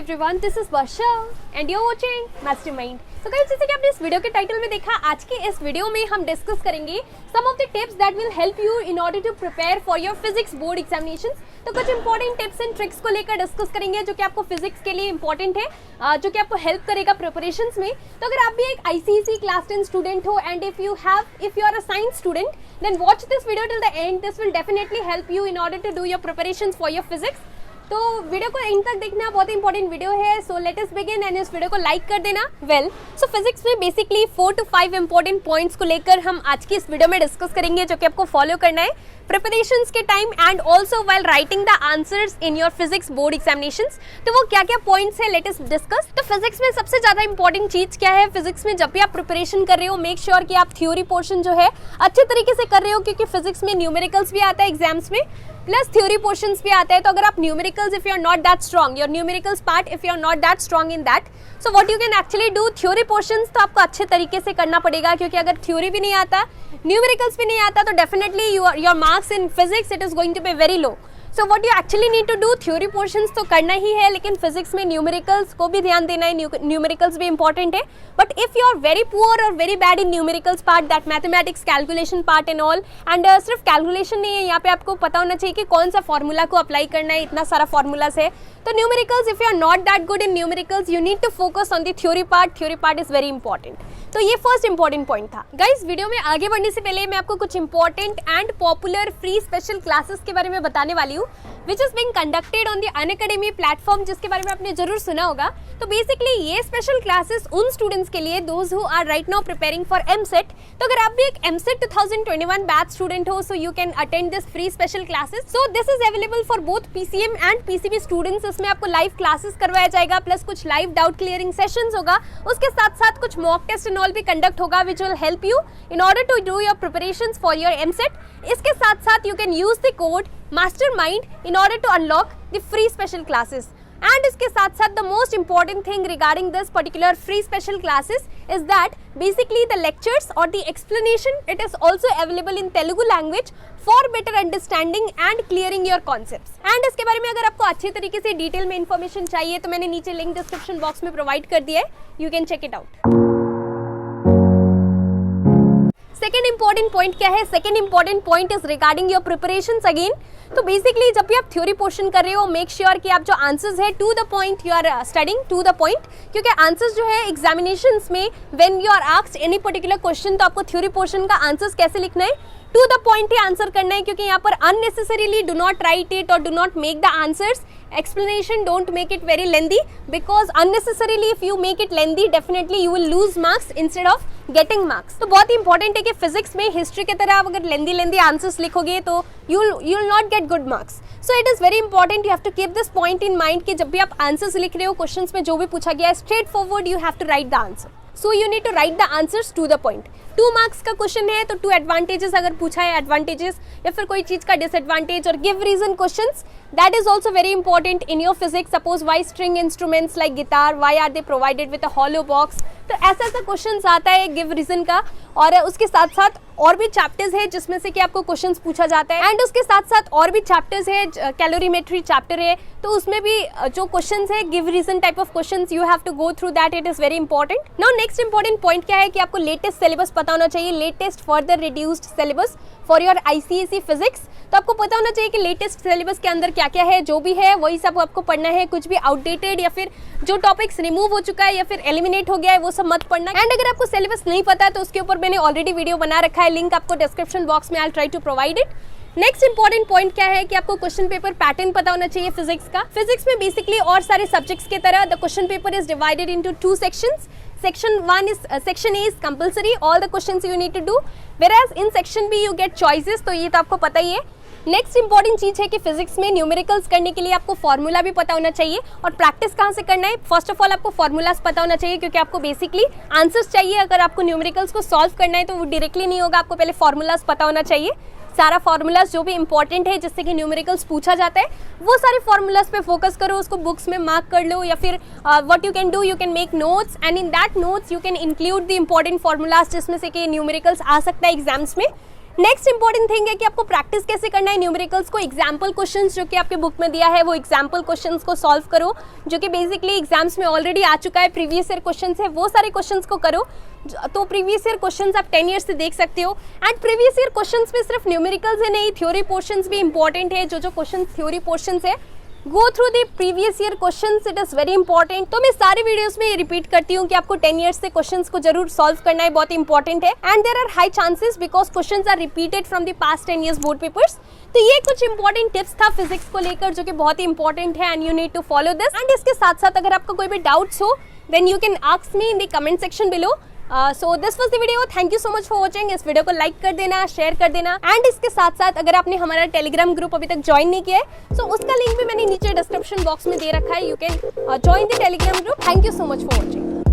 everyone, this is Varsha and you're watching Mastermind. So guys, जैसे कि आपने इस वीडियो के टाइटल में देखा, आज की इस वीडियो में हम डिस्कस करेंगे some of the tips that will help you in order to prepare for your physics board examinations. तो कुछ इंपॉर्टेंट टिप्स एंड ट्रिक्स को लेकर डिस्कस करेंगे जो कि आपको फिजिक्स के लिए इंपॉर्टेंट है, जो कि आपको हेल्प करेगा प्रिपरेशंस में. तो अगर आप भी एक ICSE क्लास 10 स्टूडेंट हो and if you are a science student, then watch this video till the end. This will definitely help you in order to do your preparations for your physics. तो video को end तक देखना, बहुत important video है. So let us begin and इस video को like कर देना. सो फिजिक्स में बेसिकली 4 to 5 इंपॉर्टेंट पॉइंट्स को लेकर हम आज की इस वीडियो में डिस्कस करेंगे जो कि आपको फॉलो करना है प्रिपरेशंस के time and also while writing the answers in your physics board examinations. तो वो क्या क्या पॉइंट्स है, लेट अस डिस्कस. तो फिजिक्स में सबसे ज्यादा इंपॉर्टेंट चीज क्या है? फिजिक्स में जब भी आप प्रिपरेशन कर रहे हो, मेक श्योर कि आप थ्योरी पोर्शन जो है अच्छे तरीके से कर रहे हो, क्योंकि फिजिक्स में न्यूमेरिकल्स भी आता है एग्जाम्स में, प्लस थ्योरी पोर्शंस भी आता है. तो अगर आप numericals, if you are not that strong, your numericals part if you are not that strong in that, so what you can actually do, theory portions तो आपको अच्छे तरीके से करना पड़ेगा, क्योंकि अगर थ्योरी भी नहीं आता, न्यूमेरिकल्स भी नहीं आता, तो definitely your marks in physics it is going to be very low. So what you actually need to do, theory portions तो करना ही है, लेकिन फिजिक्स में न्यूमेरिकल्स को भी ध्यान देना है. न्यूमेरिकल्स भी इंपॉर्टेंट है, but if you are very poor और very bad in numericals part, that mathematics calculation part and all, and सिर्फ कैलकुलेशन नहीं है, यहाँ पे आपको पता होना चाहिए कि कौन सा फॉर्मूला को अप्लाई करना है, इतना सारा फॉर्मूलाज है. तो numericals, if you are not that good in numericals, you need to focus on the theory part. Theory part is very important. तो ये फर्स्ट इंपॉर्टेंट पॉइंट था. गाइस, वीडियो में आगे बढ़ने से पहले मैं आपको कुछ important and popular free special classes के बारे में बताने वाली हूँ, which is being conducted on the Unacademy platform, जिसके बारे में आपने जरूर सुना होगा. तो बेसिकली ये स्पेशल क्लासेस उन स्टूडेंट्स के लिए, those who are right now preparing for EAMCET. तो अगर आप भी एक एमसेट 2021 बैच स्टूडेंट हो, so you can attend this free special classes. So this is available for both PCM and PCB students. इसमें आपको लाइव क्लासेस करवाया जाएगा, प्लस कुछ लाइव डाउट क्लियरिंग सेशंस होगा. उसके साथ साथ कुछ मॉक टेस्ट एंड ऑल भी कंडक्ट होगा, which will help you in order to do your preparations for your MSET. इसके साथ साथ you can use the code Mastermind in order to unlock the free special classes. And इसके साथ साथ the most important thing regarding this particular free special classes is that basically the lectures or the explanation, it is also available in Telugu language for better understanding and clearing your concepts. And इसके बारे में अगर आपको अच्छे तरीके से detail में information चाहिए, तो मैंने नीचे लिंक डिस्क्रिप्शन बॉक्स में प्रोवाइड कर दिया है, you can check it out. Second important point क्या है? Second important point is regarding your preparations again. तो बेसिकली जब भी आप थ्योरी पोर्शन कर रहे हो, मेक श्योर कि आप जो आंसर्स है to the point you are studying to the point, क्योंकि आंसर्स जो है एग्जामिनेशंस में when you are asked any particular question, तो आपको थ्योरी पोर्शन का आंसर्स कैसे लिखना है, टू द पॉइंट ही आंसर करना है. क्योंकि यहाँ पर unnecessarily do not write it और do not make the answers explanation, don't make it very lengthy, because unnecessarily if you make it lengthy, definitely you will lose marks instead of getting marks. तो बहुत important है कि physics में history की तरह आप अगर लेंदी आंसर्स लिखोगे तो you will not get good marks. So it is very important, you have to keep this point in mind कि जब भी आप आंसर्स लिख रहे हो, क्वेश्चंस में जो भी पूछा गया है, straight forward you have to write the answer. So you need to write the answers to the point. 2 marks का क्वेश्चन है, तो 2 एडवांटेजेस अगर पूछा है, एडवांटेजेस या फिर कोई चीज का डिसएडवांटेज, और give reason questions, that is also very important in your physics. Suppose why string instruments like guitar, why are they provided with a hollow box? तो ऐसा क्वेश्चंस आता है गिव रीजन का. और उसके साथ साथ और भी चैप्टर्स है जिसमें से कि आपको क्वेश्चंस पूछा जाता है, एंड उसके साथ साथ और भी चैप्टर्स है, कैलोरीमेट्री चैप्टर है, तो उसमें भी जो क्वेश्चंस है give reason type of questions, you have to go through that. It is very important. Now next important point क्या है कि आपको लेटेस्ट सिलेबस पता होना चाहिए, latest further reduced syllabus for your ICSE physics. तो आपको पता होना चाहिए कि लेटेस्ट सिलेबस के अंदर क्या क्या है, जो भी है वही सब आपको पढ़ना है. कुछ भी आउटडेटेड या फिर जो टॉपिक्स रिमूव हो चुका है या फिर एलिमिनेट हो गया है, वो सब मत पढ़ना. एंड अगर आपको सिलेबस नहीं पता, तो उसके ऊपर मैंने ऑलरेडी वीडियो बना रखा है, लिंक आपको डिस्क्रिप्शन बॉक्स में, I try to provide it. Next important point क्या है कि आपको क्वेश्चन पेपर पैटर्न पता होना चाहिए फिजिक्स का. फिजिक्स में बेसिकली और सारे सब्जेक्ट्स की तरह the question paper is divided into 2 sections. Section A is compulsory, all the questions you need to do, whereas in section B you get choices. तो ये तो आपको पता ही है. नेक्स्ट इंपॉर्टेंट चीज है कि फिजिक्स में न्यूमेरिकल्स करने के लिए आपको फॉर्मूला भी पता होना चाहिए. और प्रैक्टिस कहाँ से करना है? फर्स्ट ऑफ ऑल आपको फॉर्मूलाज पता होना चाहिए, क्योंकि आपको बेसिकली आंसर्स चाहिए. अगर आपको न्यूमेरिकल्स को सॉल्व करना है तो वो डायरेक्टली नहीं होगा, आपको पहले फॉर्मूलाज पता होना चाहिए. सारा फॉर्मूलाज जो भी इंपॉर्टेंट है जिससे कि न्यूमेरिकल्स पूछा जाता है, वो सारे फॉर्मूलाज पे फोकस करो, उसको बुक्स में मार्क कर लो, या फिर what you can do, you can make notes, and in that notes you can include the important formulas जिसमें से कि न्यूमेरिकल्स आ सकता है एग्जाम्स में. नेक्स्ट इंपॉर्टेंट थिंग है कि आपको प्रैक्टिस कैसे करना है न्यूमेरिकल्स को। एग्जाम्पल क्वेश्चंस जो कि आपके बुक में दिया है वो एग्जाम्पल क्वेश्चंस को सॉल्व करो, जो कि बेसिकली एग्जाम्स में ऑलरेडी आ चुका है, प्रीवियस ईयर क्वेश्चंस है, वो सारे क्वेश्चंस को करो। तो प्रीवियस ईयर क्वेश्चंस आप 10 ईयर्स से देख सकते हो। एंड प्रीवियस ईयर क्वेश्चंस में सिर्फ न्यूमेरिकल्स है नहीं, थ्योरी पोर्शंस भी इंपॉर्टेंट है। जो क्वेश्चन थ्योरी पोर्शंस है, go through the previous year questions, it is very important. तो मैं सारे वीडियोस में ये रिपीट करती हूँ कि आपको 10 ईयर्स से क्वेश्चंस को जरूर सॉल्व करना है, बहुत इंपॉर्टेंट है। And there are high chances because questions are repeated from the past 10 years board papers. तो ये कुछ इंपॉर्टेंट टिप्स था फिजिक्स को लेकर जो कि बहुत ही इंपॉर्टेंट है and you need to follow this. And इसके साथ साथ अगर आपको कोई भी डाउट्स हो then you can ask me in the comment section below. So this was the video, thank you so much for watching. इस वीडियो को लाइक कर देना, शेयर कर देना। एंड इसके साथ साथ अगर आपने हमारा टेलीग्राम ग्रुप अभी तक ज्वाइन नहीं किया है सो उसका लिंक भी मैंने नीचे डिस्क्रिप्शन बॉक्स में दे रखा है, you can join the Telegram group. Thank you so much for watching.